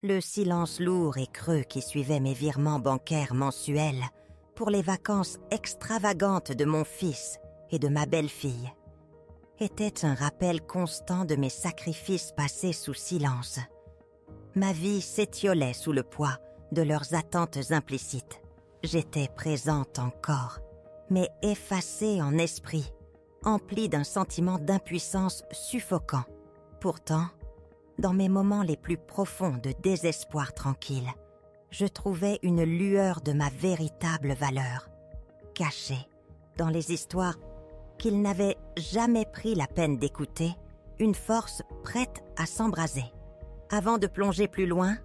Le silence lourd et creux qui suivait mes virements bancaires mensuels pour les vacances extravagantes de mon fils et de ma belle-fille était un rappel constant de mes sacrifices passés sous silence. Ma vie s'étiolait sous le poids de leurs attentes implicites. J'étais présente encore, mais effacée en esprit, emplie d'un sentiment d'impuissance suffocant. Pourtant, dans mes moments les plus profonds de désespoir tranquille, je trouvais une lueur de ma véritable valeur, cachée dans les histoires qu'ils n'avaient jamais pris la peine d'écouter, une force prête à s'embraser. Avant de plonger plus loin,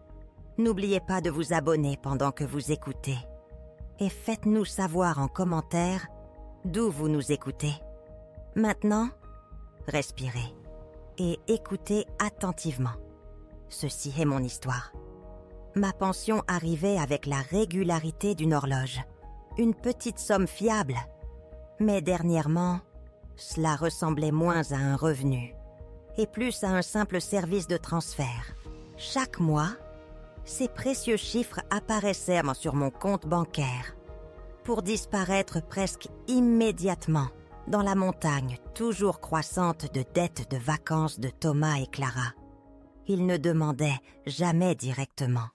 n'oubliez pas de vous abonner pendant que vous écoutez. Et faites-nous savoir en commentaire d'où vous nous écoutez. Maintenant, respirez et écoutez attentivement. Ceci est mon histoire. Ma pension arrivait avec la régularité d'une horloge. Une petite somme fiable. Mais dernièrement, cela ressemblait moins à un revenu et plus à un simple service de transfert. Chaque mois, ces précieux chiffres apparaissaient sur mon compte bancaire pour disparaître presque immédiatement dans la montagne toujours croissante de dettes de vacances de Thomas et Clara. Ils ne demandaient jamais directement.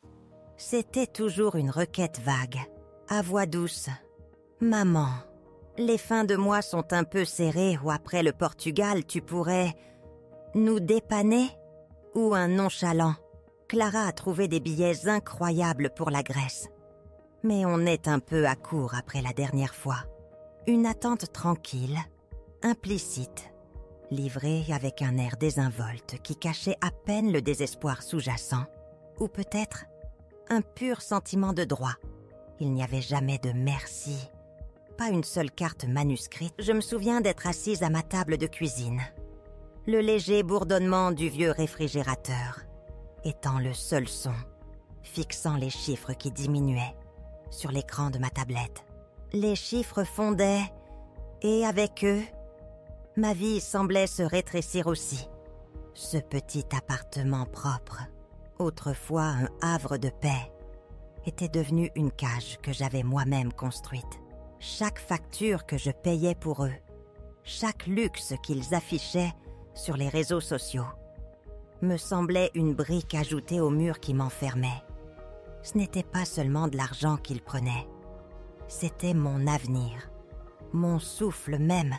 C'était toujours une requête vague, à voix douce. « Maman, les fins de mois sont un peu serrées ou après le Portugal, tu pourrais nous dépanner ?» Ou un nonchalant. Clara a trouvé des billets incroyables pour la Grèce. Mais on est un peu à court après la dernière fois. Une attente tranquille, implicite, livrée avec un air désinvolte qui cachait à peine le désespoir sous-jacent. Ou peut-être un pur sentiment de droit. Il n'y avait jamais de merci. Pas une seule carte manuscrite. Je me souviens d'être assise à ma table de cuisine. Le léger bourdonnement du vieux réfrigérateur étant le seul son, fixant les chiffres qui diminuaient sur l'écran de ma tablette. Les chiffres fondaient, et avec eux, ma vie semblait se rétrécir aussi. Ce petit appartement propre, autrefois un havre de paix, était devenu une cage que j'avais moi-même construite. Chaque facture que je payais pour eux, chaque luxe qu'ils affichaient sur les réseaux sociaux, me semblait une brique ajoutée au mur qui m'enfermait. Ce n'était pas seulement de l'argent qu'ils prenaient, c'était mon avenir, mon souffle même,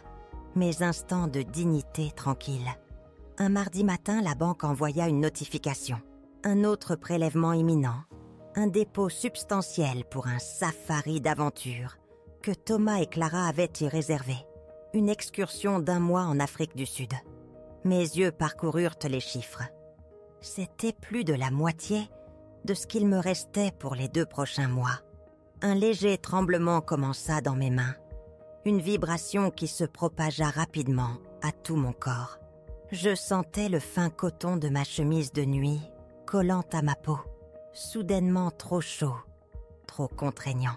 mes instants de dignité tranquille. Un mardi matin, la banque envoya une notification. Un autre prélèvement imminent, un dépôt substantiel pour un safari d'aventure que Thomas et Clara avaient y réservé. Une excursion d'1 mois en Afrique du Sud. Mes yeux parcoururent les chiffres. C'était plus de la moitié de ce qu'il me restait pour les 2 prochains mois. Un léger tremblement commença dans mes mains. Une vibration qui se propagea rapidement à tout mon corps. Je sentais le fin coton de ma chemise de nuit collant à ma peau, soudainement trop chaud, trop contraignant.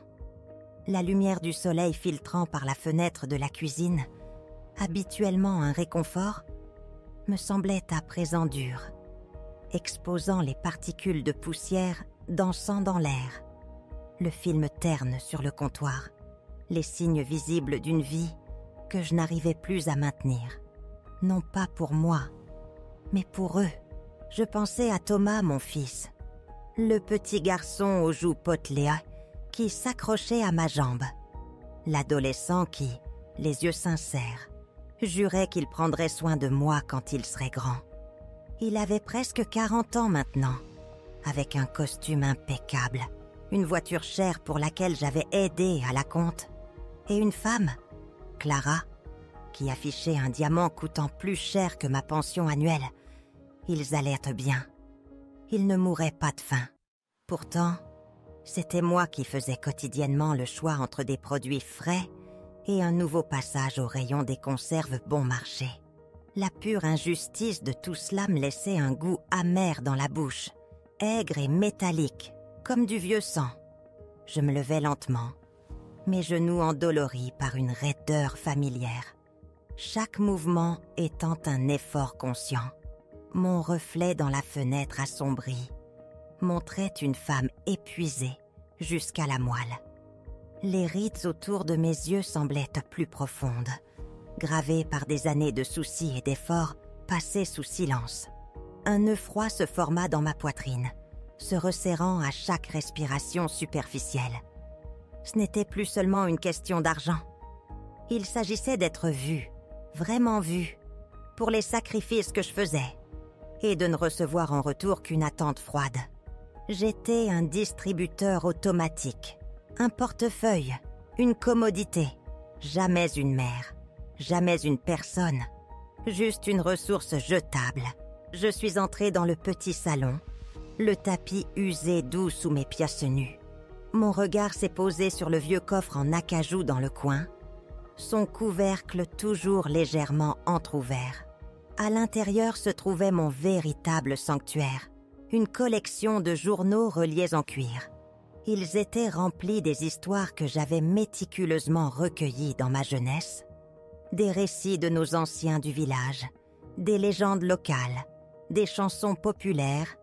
La lumière du soleil filtrant par la fenêtre de la cuisine, habituellement un réconfort, me semblait à présent dur, exposant les particules de poussière dansant dans l'air, le film terne sur le comptoir, les signes visibles d'une vie que je n'arrivais plus à maintenir. Non pas pour moi, mais pour eux. Je pensais à Thomas, mon fils, le petit garçon aux joues potelées qui s'accrochait à ma jambe, l'adolescent qui, les yeux sincères, jurait qu'il prendrait soin de moi quand il serait grand. Il avait presque 40 ans maintenant, avec un costume impeccable, une voiture chère pour laquelle j'avais aidé à la compte, et une femme, Clara, qui affichait un diamant coûtant plus cher que ma pension annuelle. Ils allaient être bien. Ils ne mourraient pas de faim. Pourtant, c'était moi qui faisais quotidiennement le choix entre des produits frais et un nouveau passage au rayon des conserves bon marché. La pure injustice de tout cela me laissait un goût amer dans la bouche, aigre et métallique, comme du vieux sang. Je me levais lentement, mes genoux endoloris par une raideur familière. Chaque mouvement étant un effort conscient. Mon reflet dans la fenêtre assombri, montrait une femme épuisée jusqu'à la moelle. Les rides autour de mes yeux semblaient plus profondes, gravées par des années de soucis et d'efforts passés sous silence. Un nœud froid se forma dans ma poitrine, se resserrant à chaque respiration superficielle. Ce n'était plus seulement une question d'argent. Il s'agissait d'être vue, vraiment vue, pour les sacrifices que je faisais, et de ne recevoir en retour qu'une attente froide. J'étais un distributeur automatique, un portefeuille, une commodité, jamais une mère, jamais une personne, juste une ressource jetable. Je suis entrée dans le petit salon, le tapis usé doux sous mes pièces nues. Mon regard s'est posé sur le vieux coffre en acajou dans le coin, son couvercle toujours légèrement entrouvert. À l'intérieur se trouvait mon véritable sanctuaire, une collection de journaux reliés en cuir. Ils étaient remplis des histoires que j'avais méticuleusement recueillies dans ma jeunesse, des récits de nos anciens du village, des légendes locales, des chansons populaires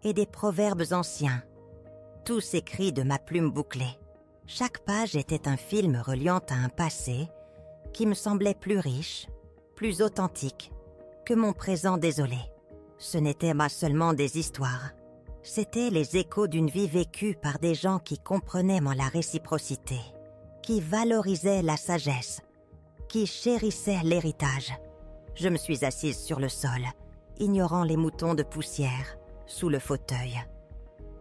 et des proverbes anciens, tous écrits de ma plume bouclée. Chaque page était un film reliant à un passé qui me semblait plus riche, plus authentique que mon présent désolé. Ce n'étaient pas seulement des histoires, c'étaient les échos d'une vie vécue par des gens qui comprenaient la réciprocité, qui valorisaient la sagesse, qui chérissaient l'héritage. Je me suis assise sur le sol, ignorant les moutons de poussière sous le fauteuil,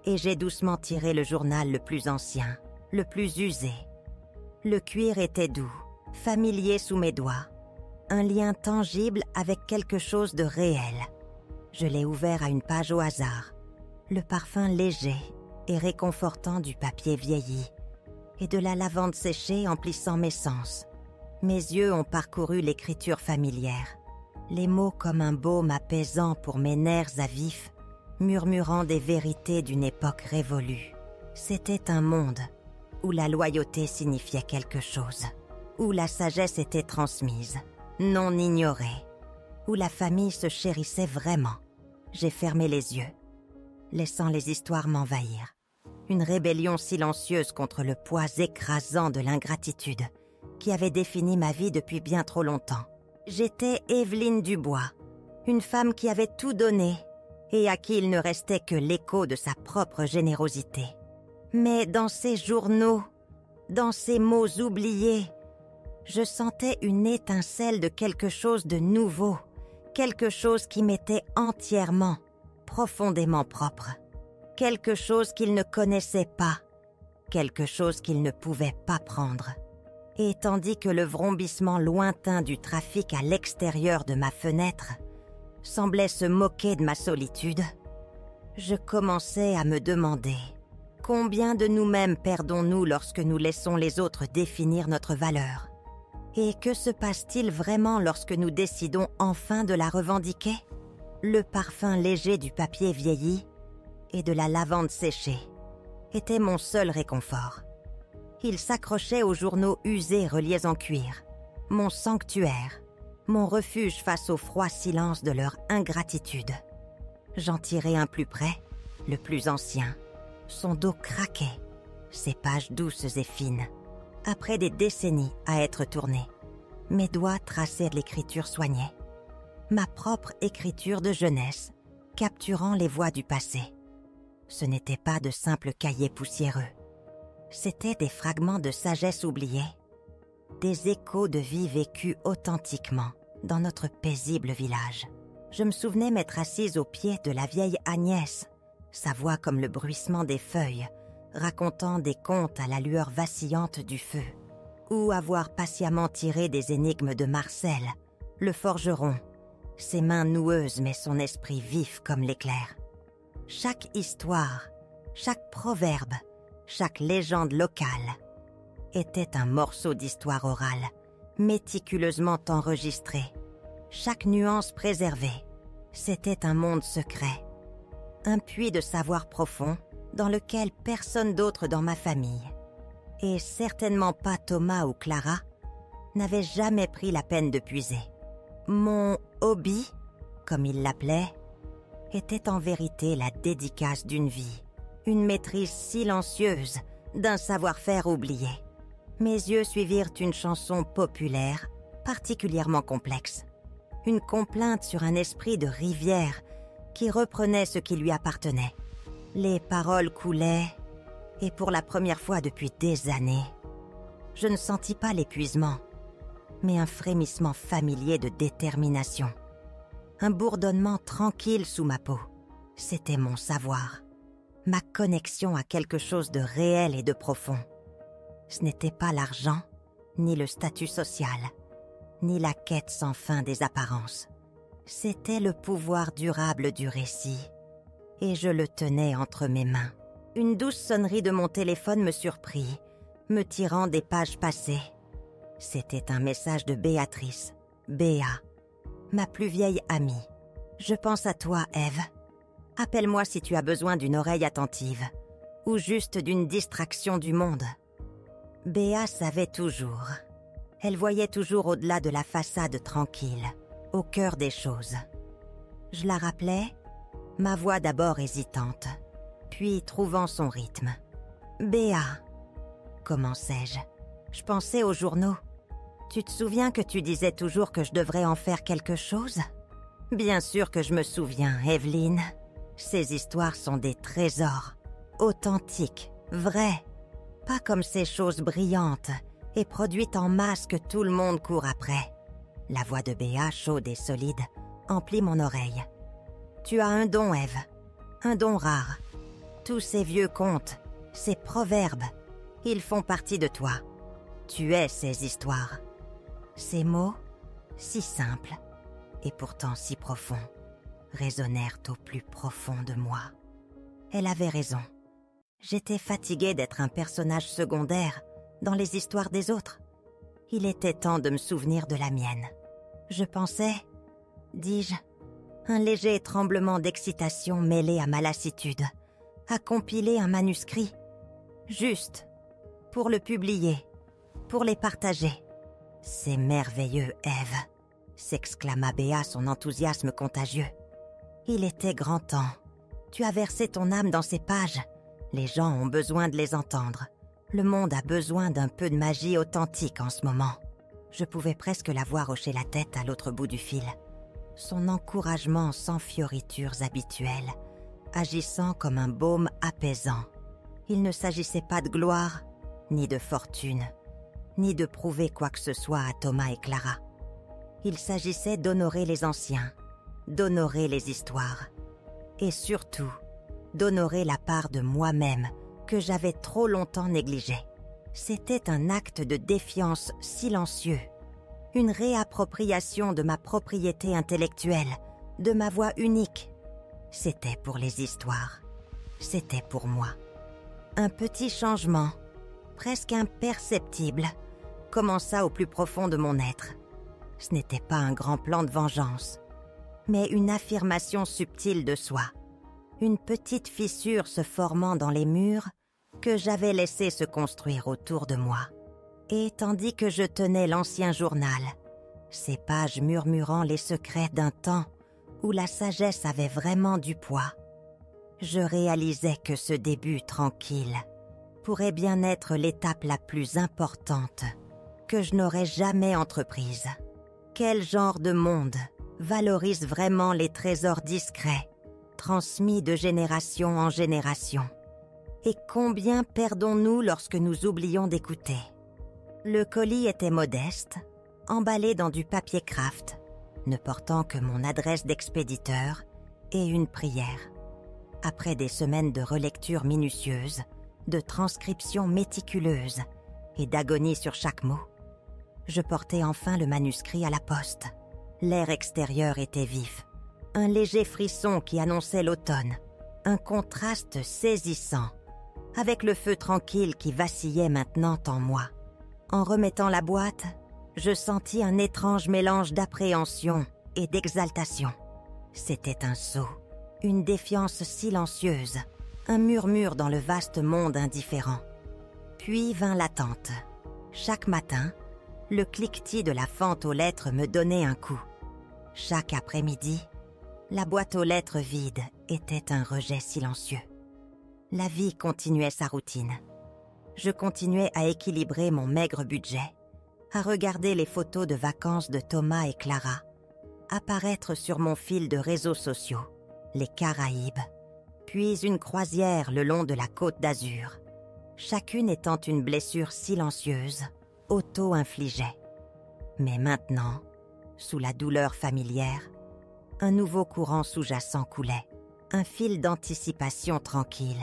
et j'ai doucement tiré le journal le plus ancien, le plus usé. Le cuir était doux, familier sous mes doigts, un lien tangible avec quelque chose de réel. Je l'ai ouvert à une page au hasard, le parfum léger et réconfortant du papier vieilli et de la lavande séchée emplissant mes sens. Mes yeux ont parcouru l'écriture familière, les mots comme un baume apaisant pour mes nerfs à vif, murmurant des vérités d'une époque révolue. C'était un monde où la loyauté signifiait quelque chose, où la sagesse était transmise, non ignorée, où la famille se chérissait vraiment. J'ai fermé les yeux, laissant les histoires m'envahir. Une rébellion silencieuse contre le poids écrasant de l'ingratitude qui avait défini ma vie depuis bien trop longtemps. J'étais Évelyne Dubois, une femme qui avait tout donné et à qui il ne restait que l'écho de sa propre générosité. Mais dans ces journaux, dans ces mots oubliés, je sentais une étincelle de quelque chose de nouveau, quelque chose qui m'était entièrement, profondément propre, quelque chose qu'il ne connaissait pas, quelque chose qu'il ne pouvait pas prendre. Et tandis que le vrombissement lointain du trafic à l'extérieur de ma fenêtre semblait se moquer de ma solitude, je commençais à me demander combien de nous-mêmes perdons-nous lorsque nous laissons les autres définir notre valeur? Et que se passe-t-il vraiment lorsque nous décidons enfin de la revendiquer? Le parfum léger du papier vieilli et de la lavande séchée était mon seul réconfort. Il s'accrochait aux journaux usés reliés en cuir, mon sanctuaire, mon refuge face au froid silence de leur ingratitude. J'en tirai un plus près, le plus ancien. Son dos craquait, ses pages douces et fines. Après des décennies à être tournées, mes doigts traçaient de l'écriture soignée. Ma propre écriture de jeunesse, capturant les voix du passé. Ce n'était pas de simples cahiers poussiéreux. C'étaient des fragments de sagesse oubliée, des échos de vie vécue authentiquement dans notre paisible village. Je me souvenais m'être assise au pied de la vieille Agnès, sa voix comme le bruissement des feuilles, racontant des contes à la lueur vacillante du feu, ou avoir patiemment tiré des énigmes de Marcel, le forgeron, ses mains noueuses mais son esprit vif comme l'éclair. Chaque histoire, chaque proverbe, chaque légende locale était un morceau d'histoire orale, méticuleusement enregistré. Chaque nuance préservée, c'était un monde secret, un puits de savoir profond dans lequel personne d'autre dans ma famille, et certainement pas Thomas ou Clara, n'avait jamais pris la peine de puiser. Mon hobby, comme il l'appelait, était en vérité la dédicace d'une vie, une maîtrise silencieuse d'un savoir-faire oublié. Mes yeux suivirent une chanson populaire, particulièrement complexe. Une complainte sur un esprit de rivière qui reprenait ce qui lui appartenait. Les paroles coulaient, et pour la première fois depuis des années, je ne sentis pas l'épuisement, mais un frémissement familier de détermination. Un bourdonnement tranquille sous ma peau. C'était mon savoir, ma connexion à quelque chose de réel et de profond. Ce n'était pas l'argent, ni le statut social, ni la quête sans fin des apparences. C'était le pouvoir durable du récit, et je le tenais entre mes mains. Une douce sonnerie de mon téléphone me surprit, me tirant des pages passées. C'était un message de Béatrice, Béa, ma plus vieille amie. « Je pense à toi, Ève. Appelle-moi si tu as besoin d'une oreille attentive, ou juste d'une distraction du monde. » Béa savait toujours. Elle voyait toujours au-delà de la façade tranquille, au cœur des choses. Je la rappelais, ma voix d'abord hésitante, puis trouvant son rythme. « Béa, commençai-je. Je pensais aux journaux. Tu te souviens que tu disais toujours que je devrais en faire quelque chose ? Bien sûr que je me souviens, Evelyne. Ces histoires sont des trésors, authentiques, vrais. Pas comme ces choses brillantes et produites en masse que tout le monde court après. » La voix de Béa, chaude et solide, emplit mon oreille. « Tu as un don, Ève, un don rare. Tous ces vieux contes, ces proverbes, ils font partie de toi. Tu es ces histoires. » Ces mots, si simples et pourtant si profonds, résonnèrent au plus profond de moi. Elle avait raison. J'étais fatiguée d'être un personnage secondaire dans les histoires des autres. Il était temps de me souvenir de la mienne. Je pensais, dis-je, un léger tremblement d'excitation mêlé à ma lassitude, à compiler un manuscrit, juste, pour le publier, pour les partager. « C'est merveilleux, Ève !» s'exclama Béa, son enthousiasme contagieux. « Il était grand temps. Tu as versé ton âme dans ces pages. Les gens ont besoin de les entendre. Le monde a besoin d'un peu de magie authentique en ce moment. » Je pouvais presque la voir hocher la tête à l'autre bout du fil. Son encouragement sans fioritures habituelles, agissant comme un baume apaisant. Il ne s'agissait pas de gloire, ni de fortune, ni de prouver quoi que ce soit à Thomas et Clara. Il s'agissait d'honorer les anciens, d'honorer les histoires, et surtout d'honorer la part de moi-même que j'avais trop longtemps négligée. C'était un acte de défiance silencieux, une réappropriation de ma propriété intellectuelle, de ma voix unique. C'était pour les histoires, c'était pour moi. Un petit changement, presque imperceptible, commença au plus profond de mon être. Ce n'était pas un grand plan de vengeance, mais une affirmation subtile de soi. Une petite fissure se formant dans les murs que j'avais laissé se construire autour de moi. Et tandis que je tenais l'ancien journal, ces pages murmurant les secrets d'un temps où la sagesse avait vraiment du poids, je réalisais que ce début tranquille pourrait bien être l'étape la plus importante que je n'aurais jamais entreprise. Quel genre de monde valorise vraiment les trésors discrets, transmis de génération en génération? Et combien perdons-nous lorsque nous oublions d'écouter? Le colis était modeste, emballé dans du papier craft, ne portant que mon adresse d'expéditeur et une prière. Après des semaines de relecture minutieuse, de transcription méticuleuse et d'agonie sur chaque mot, je portai enfin le manuscrit à la poste. L'air extérieur était vif, un léger frisson qui annonçait l'automne, un contraste saisissant avec le feu tranquille qui vacillait maintenant en moi. En remettant la boîte, je sentis un étrange mélange d'appréhension et d'exaltation. C'était un sceau, une défiance silencieuse, un murmure dans le vaste monde indifférent. Puis vint l'attente. Chaque matin, le cliquetis de la fente aux lettres me donnait un coup. Chaque après-midi, la boîte aux lettres vide était un rejet silencieux. La vie continuait sa routine. Je continuais à équilibrer mon maigre budget, à regarder les photos de vacances de Thomas et Clara apparaître sur mon fil de réseaux sociaux, les Caraïbes, puis une croisière le long de la Côte d'Azur, chacune étant une blessure silencieuse, auto-infligée. Mais maintenant, sous la douleur familière, un nouveau courant sous-jacent coulait, un fil d'anticipation tranquille,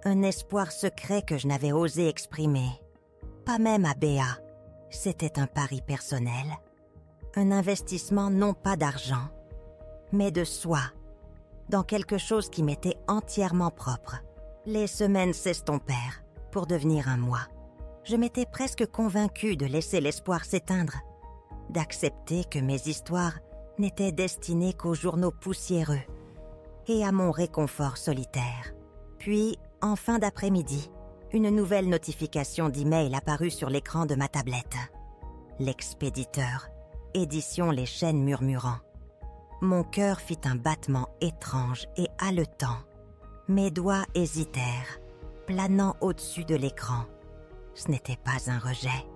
un espoir secret que je n'avais osé exprimer. Pas même à Béa, c'était un pari personnel, un investissement non pas d'argent, mais de soi, dans quelque chose qui m'était entièrement propre. Les semaines s'estompèrent pour devenir un mois. Je m'étais presque convaincue de laisser l'espoir s'éteindre, d'accepter que mes histoires n'étaient destinées qu'aux journaux poussiéreux et à mon réconfort solitaire. Puis, en fin d'après-midi, une nouvelle notification d'email apparut sur l'écran de ma tablette. L'expéditeur, édition Les Chênes Murmurants. Mon cœur fit un battement étrange et haletant. Mes doigts hésitèrent, planant au-dessus de l'écran. Ce n'était pas un rejet.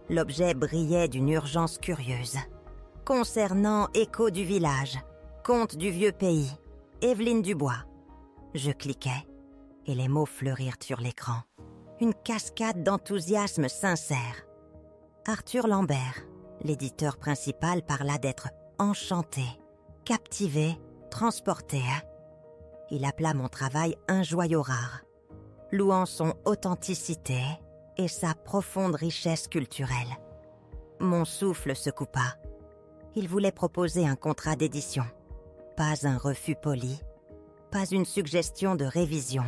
L'objet brillait d'une urgence curieuse. Concernant Écho du village, Conte du vieux pays, Évelyne Dubois. Je cliquai et les mots fleurirent sur l'écran. Une cascade d'enthousiasme sincère. Arthur Lambert, l'éditeur principal, parla d'être enchanté, captivé, transporté. Il appela mon travail un joyau rare, louant son authenticité et sa profonde richesse culturelle. Mon souffle se coupa. Il voulait proposer un contrat d'édition. Pas un refus poli, pas une suggestion de révision,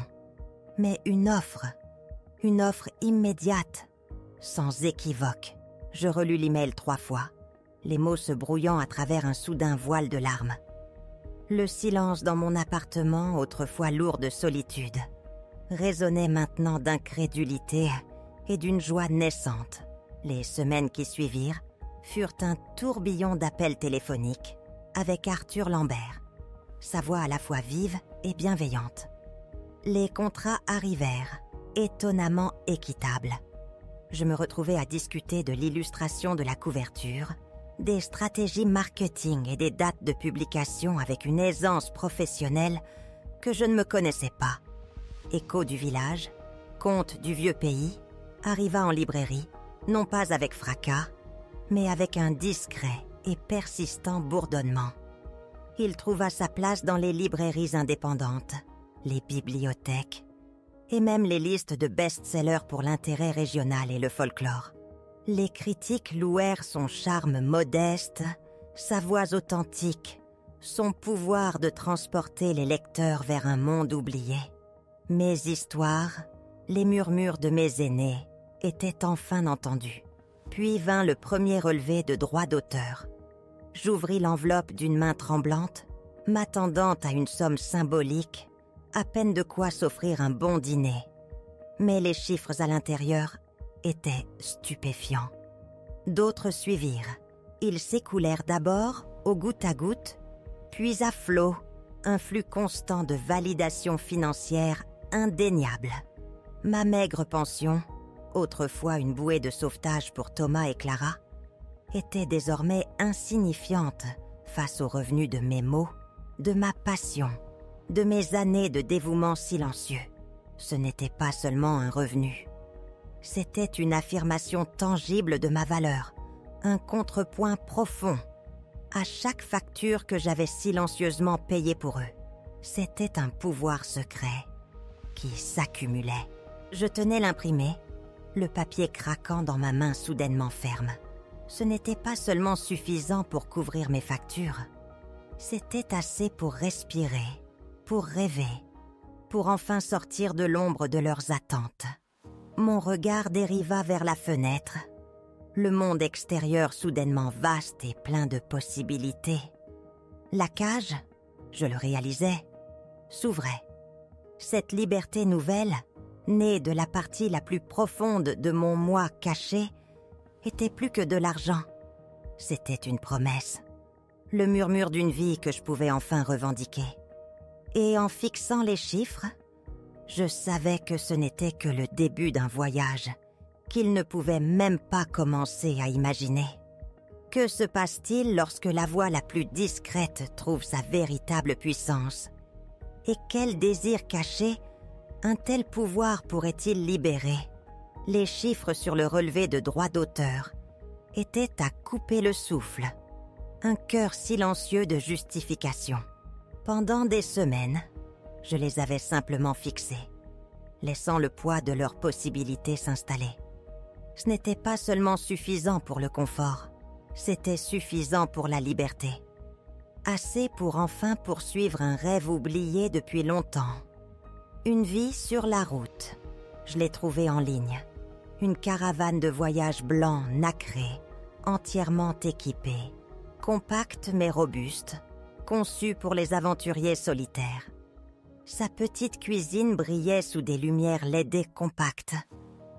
mais une offre immédiate, sans équivoque. Je relus l'email 3 fois, les mots se brouillant à travers un soudain voile de larmes. Le silence dans mon appartement, autrefois lourd de solitude, résonnait maintenant d'incrédulité et d'une joie naissante. Les semaines qui suivirent furent un tourbillon d'appels téléphoniques avec Arthur Lambert, sa voix à la fois vive et bienveillante. Les contrats arrivèrent, étonnamment équitables. Je me retrouvais à discuter de l'illustration de la couverture, des stratégies marketing et des dates de publication avec une aisance professionnelle que je ne me connaissais pas. Écho du village, Conte du vieux pays, arriva en librairie, non pas avec fracas, mais avec un discret et persistant bourdonnement. Il trouva sa place dans les librairies indépendantes, les bibliothèques, et même les listes de best-sellers pour l'intérêt régional et le folklore. Les critiques louèrent son charme modeste, sa voix authentique, son pouvoir de transporter les lecteurs vers un monde oublié. Mes histoires, les murmures de mes aînés, étaient enfin entendus. Puis vint le premier relevé de droits d'auteur. J'ouvris l'enveloppe d'une main tremblante, m'attendant à une somme symbolique, à peine de quoi s'offrir un bon dîner. Mais les chiffres à l'intérieur étaient stupéfiants. D'autres suivirent. Ils s'écoulèrent d'abord au goutte à goutte, puis à flot, un flux constant de validation financière indéniable. Ma maigre pension, autrefois une bouée de sauvetage pour Thomas et Clara, était désormais insignifiante face aux revenus de mes mots, de ma passion, de mes années de dévouement silencieux. Ce n'était pas seulement un revenu. C'était une affirmation tangible de ma valeur, un contrepoint profond à chaque facture que j'avais silencieusement payée pour eux. C'était un pouvoir secret qui s'accumulait. Je tenais l'imprimé, le papier craquant dans ma main soudainement ferme. Ce n'était pas seulement suffisant pour couvrir mes factures. C'était assez pour respirer, pour rêver, pour enfin sortir de l'ombre de leurs attentes. Mon regard dériva vers la fenêtre, le monde extérieur soudainement vaste et plein de possibilités. La cage, je le réalisais, s'ouvrait. Cette liberté nouvelle, née de la partie la plus profonde de mon moi caché, était plus que de l'argent. C'était une promesse, le murmure d'une vie que je pouvais enfin revendiquer. Et en fixant les chiffres, Je savais que ce n'était que le début d'un voyage, qu'il ne pouvait même pas commencer à imaginer. Que se passe-t-il lorsque la voix la plus discrète trouve sa véritable puissance? Et quel désir caché un tel pouvoir pourrait-il libérer? Les chiffres sur le relevé de droit d'auteur étaient à couper le souffle. Un chœur silencieux de justification. Pendant des semaines, je les avais simplement fixés, laissant le poids de leurs possibilités s'installer. Ce n'était pas seulement suffisant pour le confort, c'était suffisant pour la liberté. Assez pour enfin poursuivre un rêve oublié depuis longtemps. Une vie sur la route. Je l'ai trouvée en ligne. Une caravane de voyage blanc nacré, entièrement équipée. Compacte mais robuste, conçue pour les aventuriers solitaires. Sa petite cuisine brillait sous des lumières LED compactes.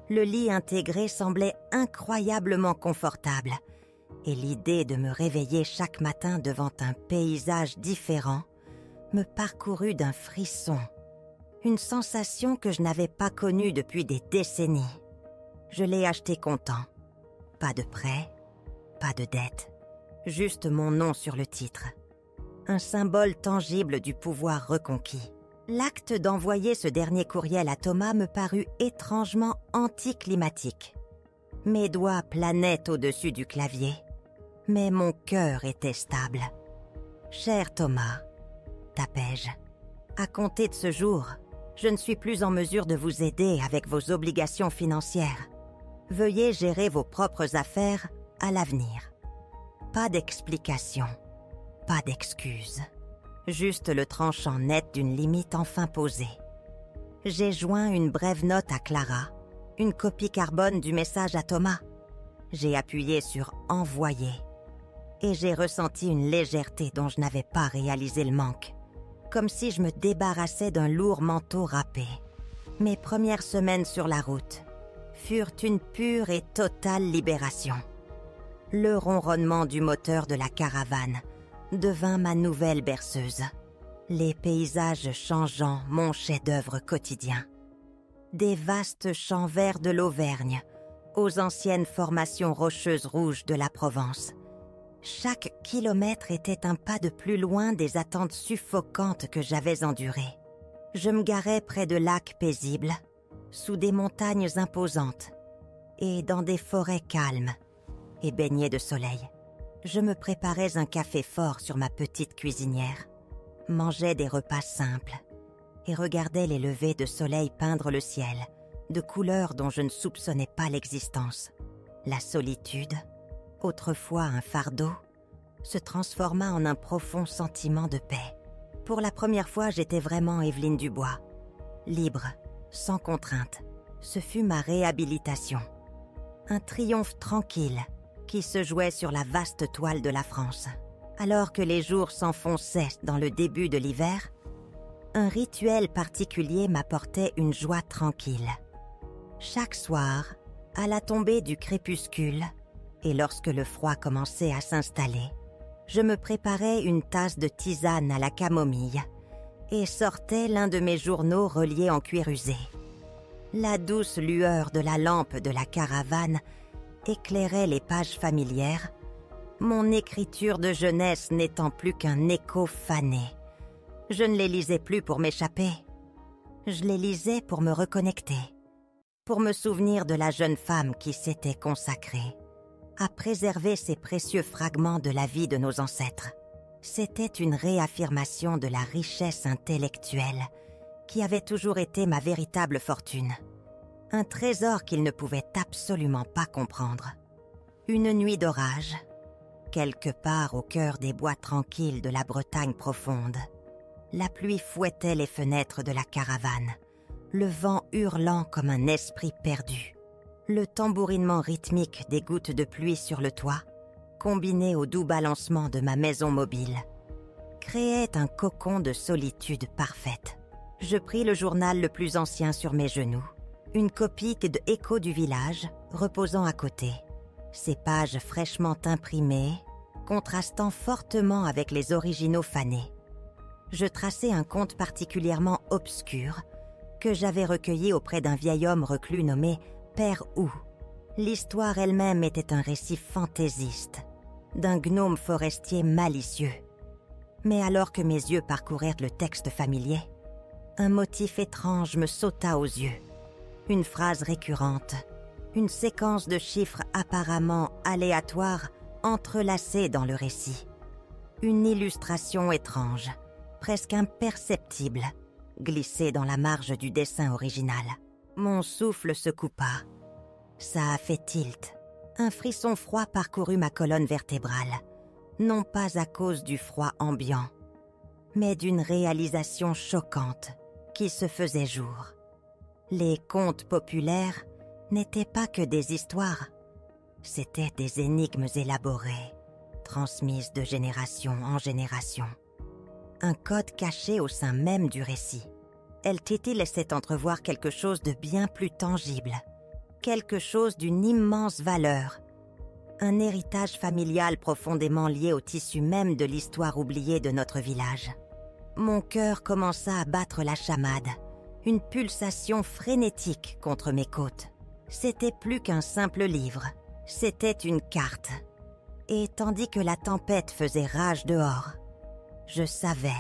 Le lit intégré semblait incroyablement confortable. Et l'idée de me réveiller chaque matin devant un paysage différent me parcourut d'un frisson. Une sensation que je n'avais pas connue depuis des décennies. Je l'ai acheté content. Pas de prêt, pas de dette. Juste mon nom sur le titre. Un symbole tangible du pouvoir reconquis. L'acte d'envoyer ce dernier courriel à Thomas me parut étrangement anticlimatique. Mes doigts planaient au-dessus du clavier, mais mon cœur était stable. « Cher Thomas », tapai-je, « à compter de ce jour, je ne suis plus en mesure de vous aider avec vos obligations financières. Veuillez gérer vos propres affaires à l'avenir. » Pas d'explication, pas d'excuse. Juste le tranchant net d'une limite enfin posée. J'ai joint une brève note à Clara, une copie carbone du message à Thomas. J'ai appuyé sur « Envoyer » et j'ai ressenti une légèreté dont je n'avais pas réalisé le manque. Comme si je me débarrassais d'un lourd manteau râpé. Mes premières semaines sur la route furent une pure et totale libération. Le ronronnement du moteur de la caravane devint ma nouvelle berceuse. Les paysages changeants, mon chef-d'œuvre quotidien. Des vastes champs verts de l'Auvergne aux anciennes formations rocheuses rouges de la Provence. Chaque kilomètre était un pas de plus loin des attentes suffocantes que j'avais endurées. Je me garais près de lacs paisibles, sous des montagnes imposantes et dans des forêts calmes et baignées de soleil. Je me préparais un café fort sur ma petite cuisinière, mangeais des repas simples et regardais les levées de soleil peindre le ciel de couleurs dont je ne soupçonnais pas l'existence. La solitude, autrefois un fardeau, se transforma en un profond sentiment de paix. Pour la première fois, j'étais vraiment Évelyne Dubois. Libre, sans contrainte. Ce fut ma réhabilitation. Un triomphe tranquille qui se jouait sur la vaste toile de la France. Alors que les jours s'enfonçaient dans le début de l'hiver, un rituel particulier m'apportait une joie tranquille. Chaque soir, à la tombée du crépuscule, et lorsque le froid commençait à s'installer, je me préparais une tasse de tisane à la camomille et sortais l'un de mes journaux reliés en cuir usé. La douce lueur de la lampe de la caravane éclairait les pages familières, mon écriture de jeunesse n'étant plus qu'un écho fané. Je ne les lisais plus pour m'échapper. Je les lisais pour me reconnecter, pour me souvenir de la jeune femme qui s'était consacrée à préserver ces précieux fragments de la vie de nos ancêtres. C'était une réaffirmation de la richesse intellectuelle qui avait toujours été ma véritable fortune. Un trésor qu'ils ne pouvaient absolument pas comprendre. Une nuit d'orage, quelque part au cœur des bois tranquilles de la Bretagne profonde. La pluie fouettait les fenêtres de la caravane, le vent hurlant comme un esprit perdu. Le tambourinement rythmique des gouttes de pluie sur le toit, combiné au doux balancement de ma maison mobile, créait un cocon de solitude parfaite. Je pris le journal le plus ancien sur mes genoux, une copie de Écho du village reposant à côté, ses pages fraîchement imprimées, contrastant fortement avec les originaux fanés. Je traçai un compte particulièrement obscur, que j'avais recueilli auprès d'un vieil homme reclus nommé Père Hou. L'histoire elle-même était un récit fantaisiste, d'un gnome forestier malicieux. Mais alors que mes yeux parcoururent le texte familier, un motif étrange me sauta aux yeux. Une phrase récurrente, une séquence de chiffres apparemment aléatoires entrelacés dans le récit. Une illustration étrange, presque imperceptible, glissée dans la marge du dessin original. Mon souffle se coupa. Ça a fait tilt. Un frisson froid parcourut ma colonne vertébrale, non pas à cause du froid ambiant, mais d'une réalisation choquante qui se faisait jour. Les contes populaires n'étaient pas que des histoires, c'étaient des énigmes élaborées, transmises de génération en génération. Un code caché au sein même du récit. El Titi laissait entrevoir quelque chose de bien plus tangible, quelque chose d'une immense valeur, un héritage familial profondément lié au tissu même de l'histoire oubliée de notre village. Mon cœur commença à battre la chamade, une pulsation frénétique contre mes côtes. C'était plus qu'un simple livre, c'était une carte. Et tandis que la tempête faisait rage dehors, je savais,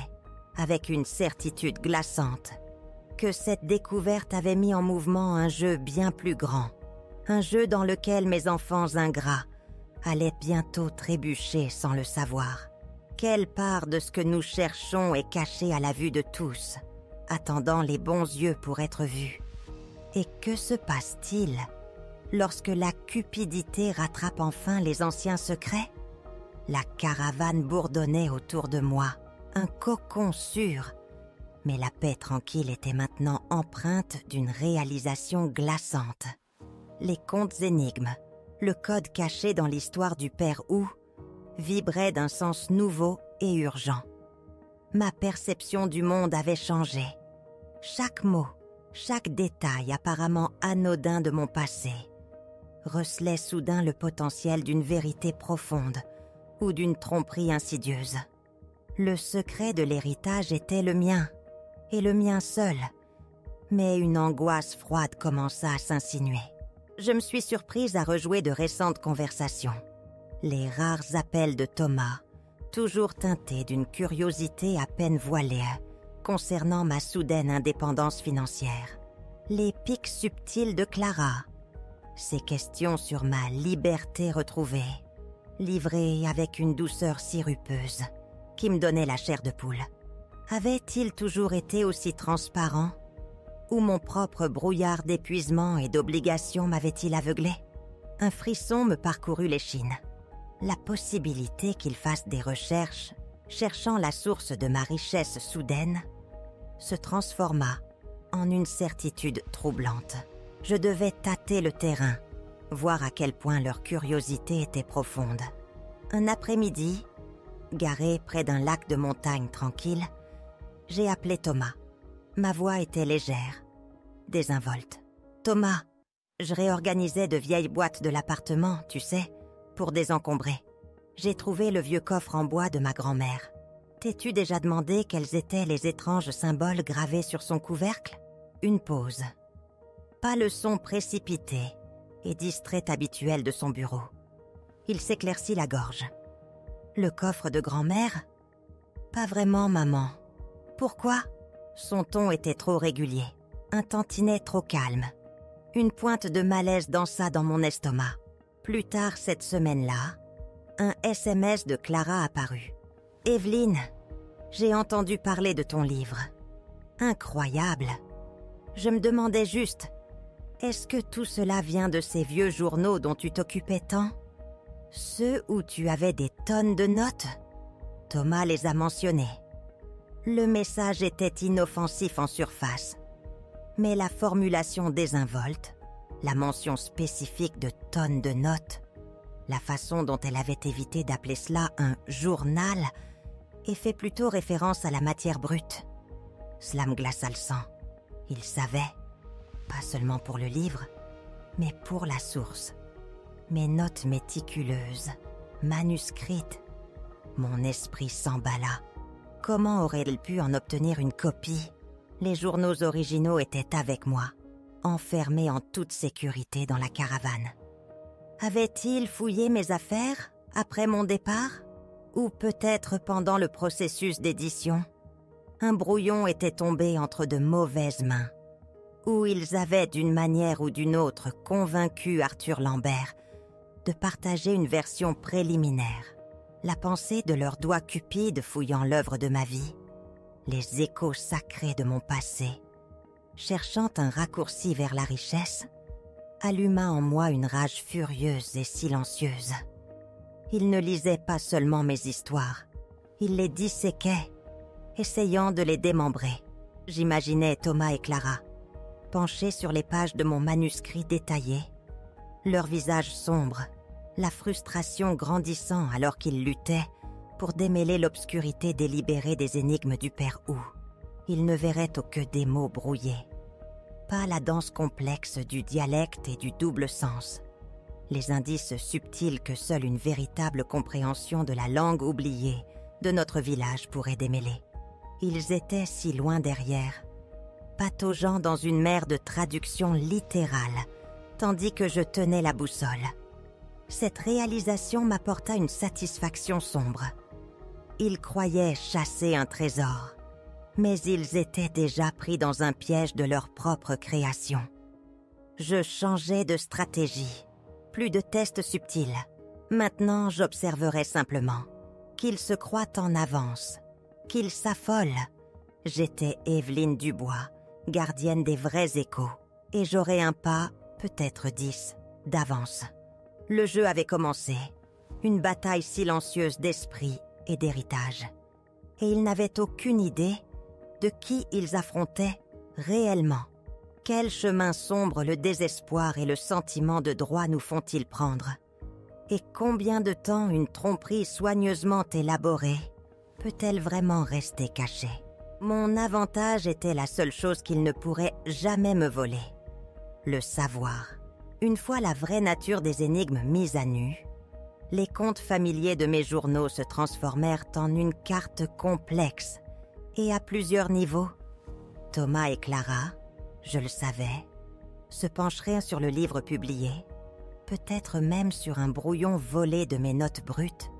avec une certitude glaçante, que cette découverte avait mis en mouvement un jeu bien plus grand, un jeu dans lequel mes enfants ingrats allaient bientôt trébucher sans le savoir. Quelle part de ce que nous cherchons est cachée à la vue de tous, attendant les bons yeux pour être vue? Et que se passe-t-il lorsque la cupidité rattrape enfin les anciens secrets? La caravane bourdonnait autour de moi, un cocon sûr, mais la paix tranquille était maintenant empreinte d'une réalisation glaçante. Les contes énigmes, le code caché dans l'histoire du Père Hou, vibraient d'un sens nouveau et urgent. Ma perception du monde avait changé. Chaque mot, chaque détail apparemment anodin de mon passé recelait soudain le potentiel d'une vérité profonde ou d'une tromperie insidieuse. Le secret de l'héritage était le mien, et le mien seul, mais une angoisse froide commença à s'insinuer. Je me suis surprise à rejouer de récentes conversations. Les rares appels de Thomas, toujours teintés d'une curiosité à peine voilée concernant ma soudaine indépendance financière. Les pics subtils de Clara, ses questions sur ma liberté retrouvée, livrées avec une douceur sirupeuse qui me donnait la chair de poule. Avait-il toujours été aussi transparent? Ou mon propre brouillard d'épuisement et d'obligation m'avait-il aveuglé? Un frisson me parcourut l'échine. La possibilité qu'il fasse des recherches, cherchant la source de ma richesse soudaine, se transforma en une certitude troublante. Je devais tâter le terrain, voir à quel point leur curiosité était profonde. Un après-midi, garé près d'un lac de montagne tranquille, j'ai appelé Thomas. Ma voix était légère, désinvolte. « Thomas, je réorganisais de vieilles boîtes de l'appartement, tu sais, pour désencombrer. J'ai trouvé le vieux coffre en bois de ma grand-mère. T'es-tu déjà demandé quels étaient les étranges symboles gravés sur son couvercle ?» Une pause. Pas le son précipité et distrait habituel de son bureau. Il s'éclaircit la gorge. « Le coffre de grand-mère ? Pas vraiment, maman. Pourquoi ?» Son ton était trop régulier, un tantinet trop calme. Une pointe de malaise dansa dans mon estomac. Plus tard cette semaine-là, un SMS de Clara apparut. « Evelyne, j'ai entendu parler de ton livre. Incroyable. Je me demandais juste, est-ce que tout cela vient de ces vieux journaux dont tu t'occupais tant? Ceux où tu avais des tonnes de notes? Thomas les a mentionnés. Le message était inoffensif en surface, mais la formulation désinvolte, la mention spécifique de tonnes de notes, la façon dont elle avait évité d'appeler cela un journal et fait plutôt référence à la matière brute. Cela me glaça le sang. Il savait, pas seulement pour le livre, mais pour la source. Mes notes méticuleuses, manuscrites. Mon esprit s'emballa. Comment aurait-il pu en obtenir une copie? Les journaux originaux étaient avec moi, enfermés en toute sécurité dans la caravane. Avait-il fouillé mes affaires après mon départ? Ou peut-être pendant le processus d'édition? Un brouillon était tombé entre de mauvaises mains, où ils avaient d'une manière ou d'une autre convaincu Arthur Lambert de partager une version préliminaire. La pensée de leurs doigts cupides fouillant l'œuvre de ma vie, les échos sacrés de mon passé, cherchant un raccourci vers la richesse, alluma en moi une rage furieuse et silencieuse. Il ne lisait pas seulement mes histoires, il les disséquait, essayant de les démembrer. J'imaginais Thomas et Clara, penchés sur les pages de mon manuscrit détaillé, leurs visages sombres, la frustration grandissant alors qu'ils luttaient pour démêler l'obscurité délibérée des énigmes du Père Hou. Ils ne verraient que des mots brouillés, pas la danse complexe du dialecte et du double sens, les indices subtils que seule une véritable compréhension de la langue oubliée de notre village pourrait démêler. Ils étaient si loin derrière, pataugeant dans une mer de traductions littérales, tandis que je tenais la boussole. Cette réalisation m'apporta une satisfaction sombre. Ils croyaient chasser un trésor, mais ils étaient déjà pris dans un piège de leur propre création. Je changeais de stratégie, plus de tests subtils. Maintenant, j'observerais simplement qu'ils se croient en avance, qu'ils s'affolent. J'étais Évelyne Dubois, gardienne des vrais échos, et j'aurais un pas, peut-être 10, d'avance. Le jeu avait commencé, une bataille silencieuse d'esprit et d'héritage. Et ils n'avaient aucune idée de qui ils affrontaient réellement. Quel chemin sombre le désespoir et le sentiment de droit nous font-ils prendre? Et combien de temps une tromperie soigneusement élaborée peut-elle vraiment rester cachée? Mon avantage était la seule chose qu'ils ne pourraient jamais me voler. Le savoir. Une fois la vraie nature des énigmes mise à nu, les contes familiers de mes journaux se transformèrent en une carte complexe et à plusieurs niveaux. Thomas et Clara, je le savais, se pencheraient sur le livre publié, peut-être même sur un brouillon volé de mes notes brutes,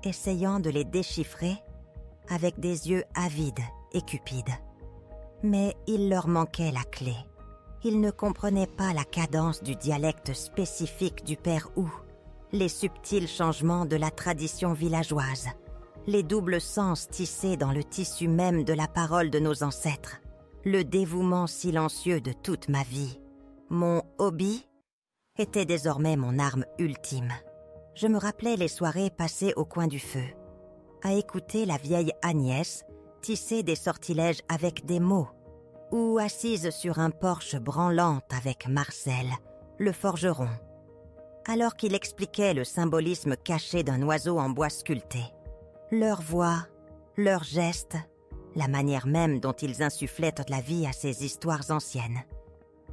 essayant de les déchiffrer avec des yeux avides et cupides. Mais il leur manquait la clé. Ils ne comprenaient pas la cadence du dialecte spécifique du Père Hou, les subtils changements de la tradition villageoise, les doubles sens tissés dans le tissu même de la parole de nos ancêtres, le dévouement silencieux de toute ma vie. Mon hobby était désormais mon arme ultime. Je me rappelais les soirées passées au coin du feu, à écouter la vieille Agnès tisser des sortilèges avec des mots, ou assise sur un porche branlante avec Marcel, le forgeron, alors qu'il expliquait le symbolisme caché d'un oiseau en bois sculpté. Leur voix, leurs gestes, la manière même dont ils insufflaient toute la vie à ces histoires anciennes.